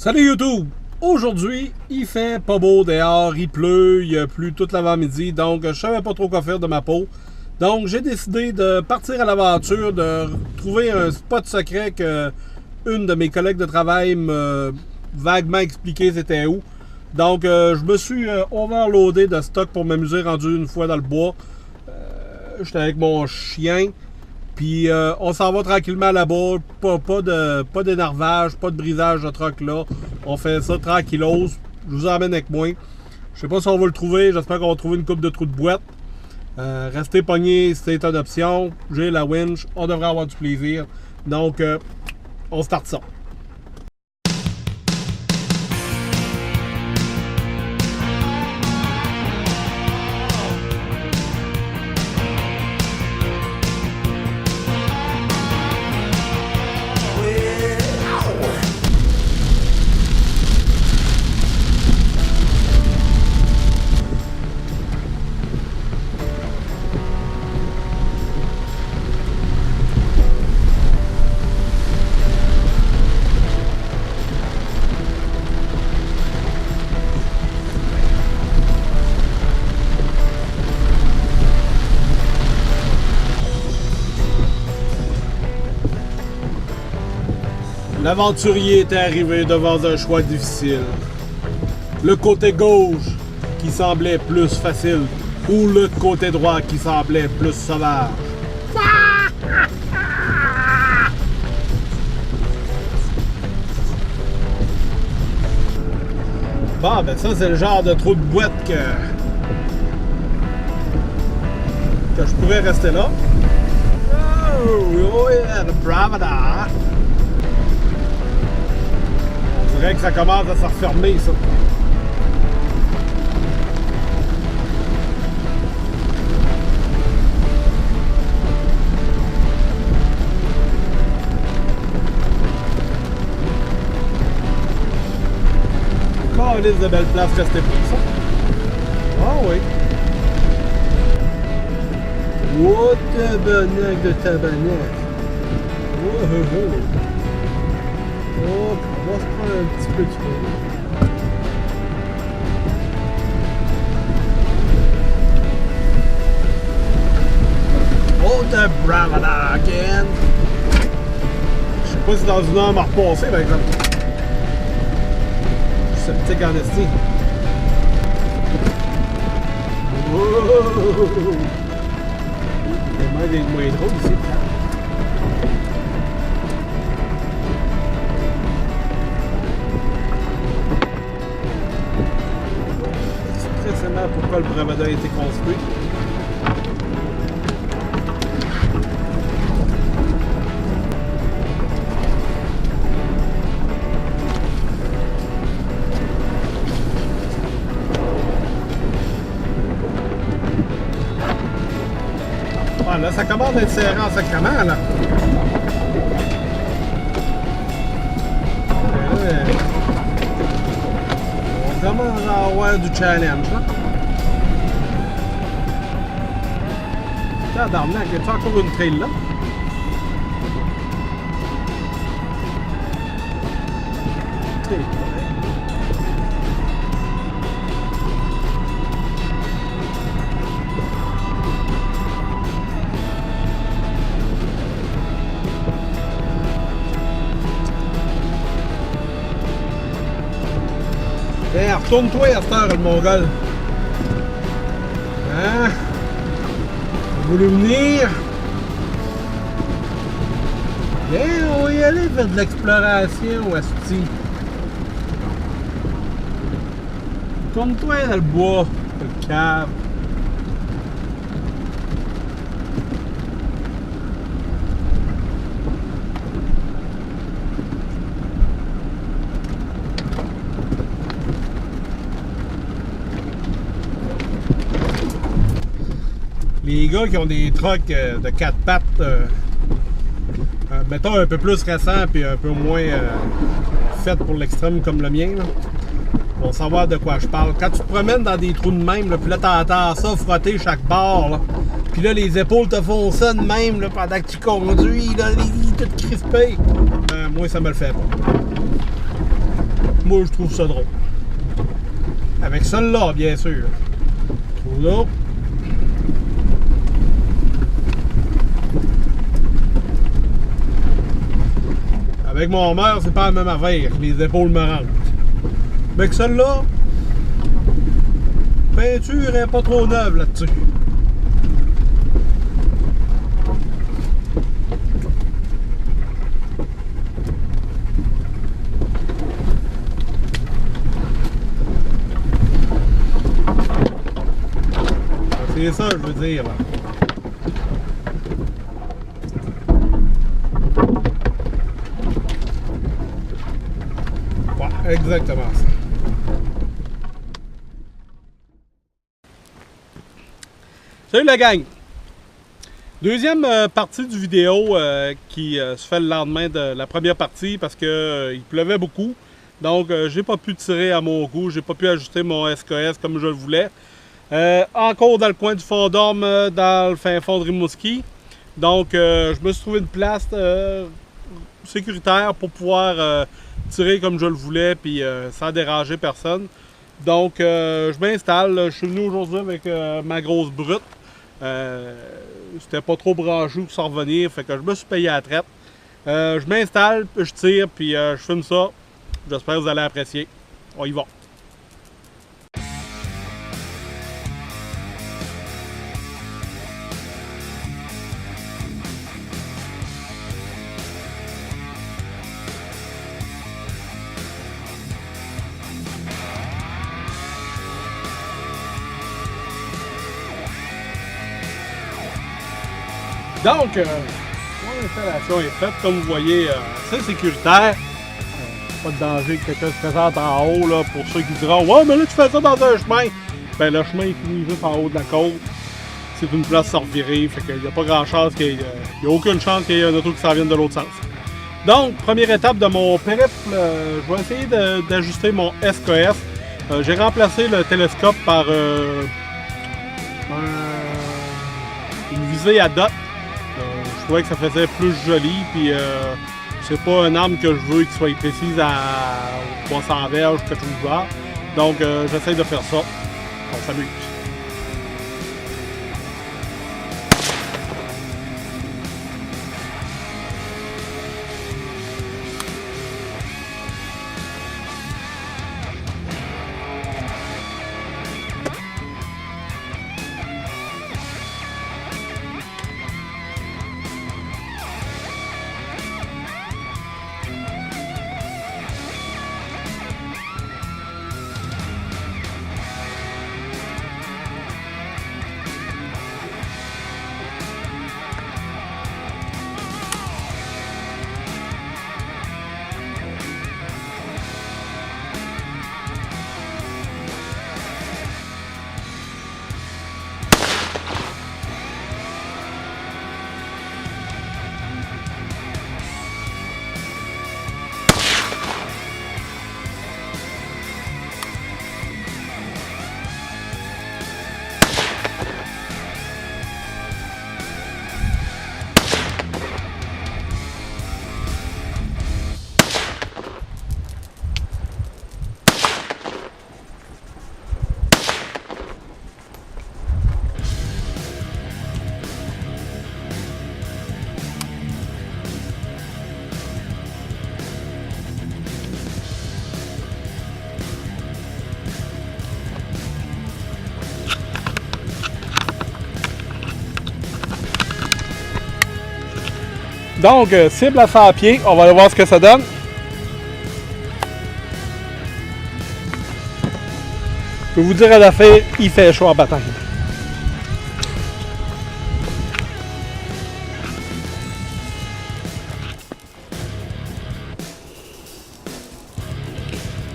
Salut YouTube! Aujourd'hui, il fait pas beau dehors, il pleut, il a plu toute l'avant-midi, donc je savais pas trop quoi faire de ma peau. Donc j'ai décidé de partir à l'aventure, de trouver un spot secret que une de mes collègues de travail m'a vaguement expliqué c'était où. Donc je me suis overloadé de stock pour m'amuser rendu une fois dans le bois. J'étais avec mon chien. Puis on s'en va tranquillement là-bas, pas d'énervage, pas de brisage de troc là. On fait ça tranquillos, je vous emmène avec moi. Je sais pas si on va le trouver, j'espère qu'on va trouver une coupe de trous de boîte. Restez pognés, c'est une option. J'ai la winch, on devrait avoir du plaisir. Donc on start ça. L'aventurier était arrivé devant un choix difficile. Le côté gauche qui semblait plus facile ou le côté droit qui semblait plus sauvage. Bon, ben ça c'est le genre de trou de boîte que je pourrais rester là. Oh yeah, the bravada! On dirait que ça commence à se refermer, ça. Encore une liste de belles places restées pour ça. Ah oui. Oh, tabarnak de tabarnak. Oh, oh, oh. Oh, on va se prendre un petit peu de feu. Oh, the bravada again! Je sais pas si dans une heure m'a repassé, par exemple. Je suis sceptique en esti. Oh! Il y a même des moins drôles ici. Pourquoi le bravada a été construit. Ah, là, ça commence à être serré en sacrement, là. On commence à avoir du challenge, là. Tabarnak, y a-tu encore une trail là? Hey, retourne-toi à cette heure, le mongol. Hein? Vous voulez venir? Bien, on va y aller faire de l'exploration, asti. Tourne-toi dans le bois, le cave. Les gars qui ont des trucks de 4 pattes, mettons un peu plus récents puis un peu moins fait pour l'extrême comme le mien, là, vont savoir de quoi je parle. Quand tu te promènes dans des trous de même, là, puis là t'entends ça frotter chaque bord, là, puis là les épaules te font ça de même là, pendant que tu conduis, là, tout crispé, moi ça me le fait pas. Moi, je trouve ça drôle. Avec celle-là, bien sûr. Je trouve là. Avec mon mère, c'est pas la même affaire. Les épaules me rentrent. Mais que celle-là, peinture est pas trop neuve là-dessus. C'est ça, je veux dire. Ouais, exactement ça. Salut la gang! Deuxième partie du vidéo qui se fait le lendemain de la première partie parce que il pleuvait beaucoup. Donc j'ai pas pu tirer à mon goût, j'ai pas pu ajuster mon SKS comme je le voulais. Encore dans le coin du fond d'orme, dans le fin fond de Rimouski. Donc je me suis trouvé une place sécuritaire pour pouvoir tirer comme je le voulais puis sans déranger personne. Donc je m'installe, je suis venu aujourd'hui avec ma grosse brute. C'était pas trop branché pour s'en revenir, fait que je me suis payé à la traite. Je m'installe, je tire, puis je filme ça. J'espère que vous allez apprécier. On y va. Donc, mon installation est faite, comme vous voyez, c'est sécuritaire. Pas de danger que quelqu'un se présente en haut, là, pour ceux qui diront « Ouais, mais là, tu fais ça dans un chemin! » Ben, le chemin est fini juste en haut de la côte. C'est une place revirée, fait qu'il n'y a pas grand chance il n'y a aucune chance qu'il y ait un auto qui s'en vienne de l'autre sens. Donc, première étape de mon périple, je vais essayer d'ajuster mon SKS. J'ai remplacé le télescope par une visée à dot. Je trouvais que ça faisait plus joli, puis c'est pas un arme que je veux qui soit précise à 300 verges, quelque chose du genre. Donc j'essaie de faire ça. On s'amuse. Donc, cible à 100 pieds, on va aller voir ce que ça donne. Je peux vous dire à la fin, il fait chaud en bataille.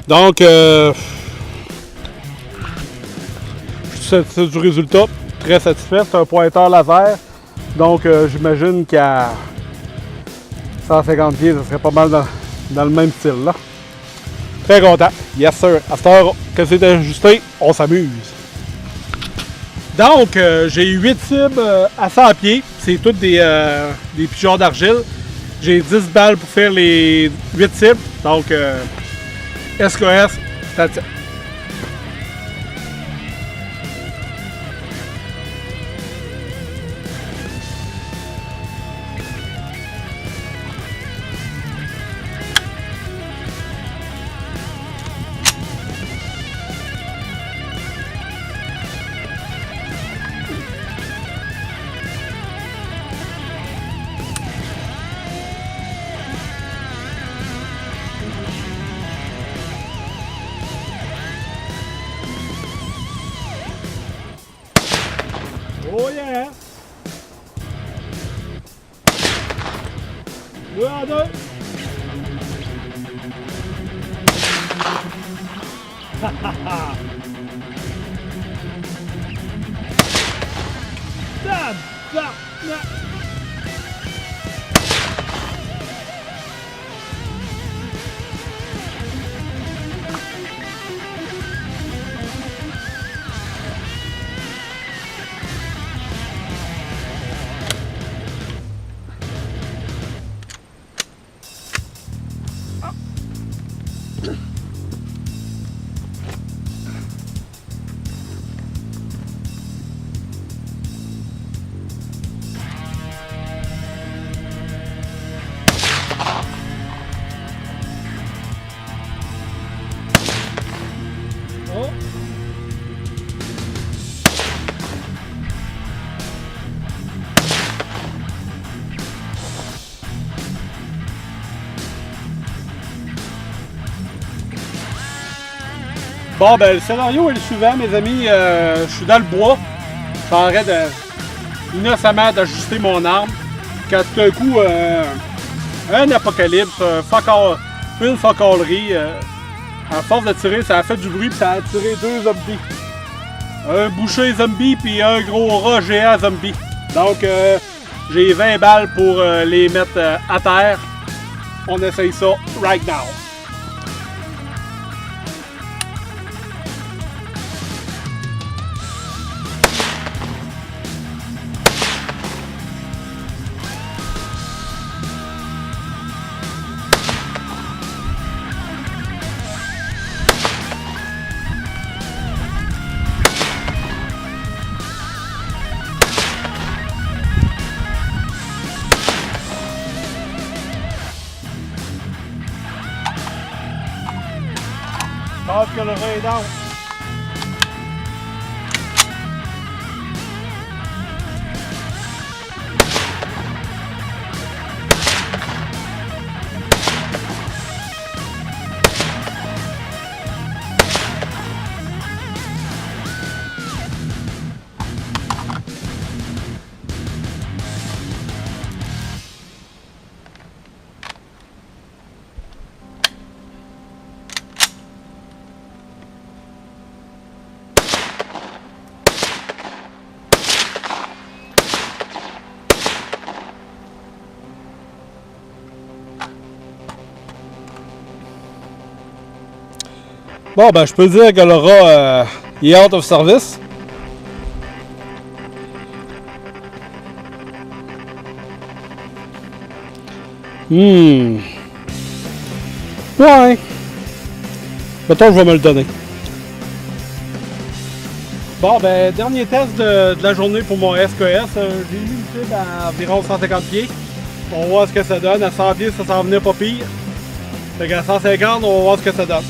Donc, je suis satisfait du résultat, très satisfait. C'est un pointeur laser, donc j'imagine qu'à 150 pieds, ça serait pas mal dans le même style là. Très content. Yes sir. À cette heure que c'est ajusté, on s'amuse. Donc, j'ai 8 cibles à 100 pieds. C'est toutes des pigeons d'argile. J'ai 10 balles pour faire les 8 cibles. Donc, SKS, that's it. Oh yeah! Deux en deux! Ha ha ha! Da, da, da. Oh. Bon, ben, le scénario est le suivant, mes amis. Je suis dans le bois. Je suis en train de, innocemment d'ajuster mon arme. Quand tout d'un coup, un apocalypse, une focalerie. À force de tirer, ça a fait du bruit, puis ça a tiré deux zombies. Un boucher zombie, puis un gros rat géant zombie. Donc, j'ai 20 balles pour les mettre à terre. On essaye ça right now. Je pense que le rat est down. Bon, ben, je peux dire que le rat est out of service. Ouais. Mettons, je vais me le donner. Bon, ben, dernier test de la journée pour mon SKS. J'ai mis le cible à environ 150 pieds. On va voir ce que ça donne. À 100 pieds, ça s'en venait pas pire. Fait qu'à 150, on va voir ce que ça donne.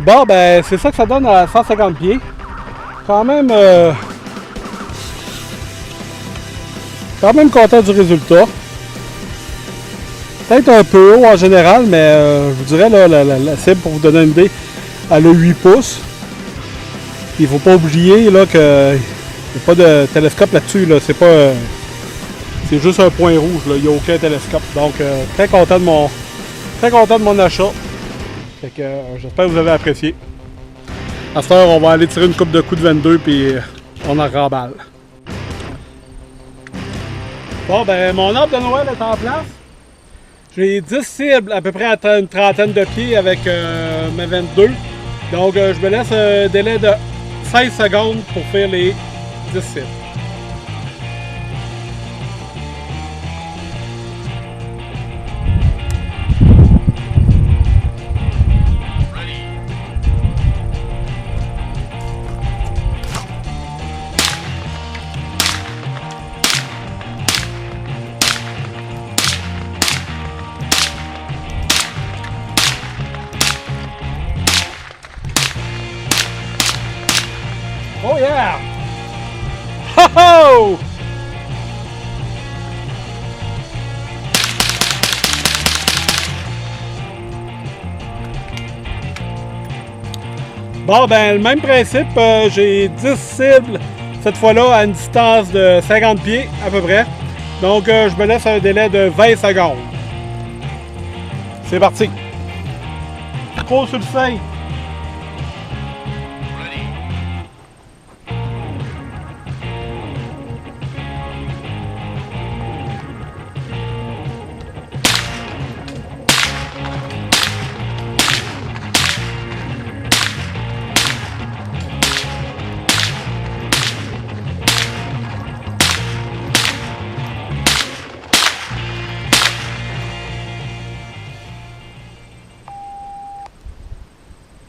Bon, ben, c'est ça que ça donne à 150 pieds. Quand même content du résultat. Peut-être un peu haut en général, mais je vous dirais là, la cible, pour vous donner une idée, elle a 8 pouces. Il faut pas oublier là, qu'il n'y a pas de télescope là-dessus. Là. C'est pas. C'est juste un point rouge. Là. Il n'y a aucun télescope. Donc, très content de mon achat. Fait que j'espère que vous avez apprécié. À cette heure, on va aller tirer une coupe de coups de 22 puis on en remballe. Bon, ben, mon arbre de Noël est en place. J'ai 10 cibles à peu près à une trentaine de pieds avec mes 22. Donc, je me laisse un délai de 16 secondes pour faire les 10 cibles. Oh yeah! Ho ho! Bon ben le même principe, j'ai 10 cibles cette fois-là à une distance de 50 pieds à peu près. Donc je me laisse un délai de 20 secondes. C'est parti! Trop sur le sein!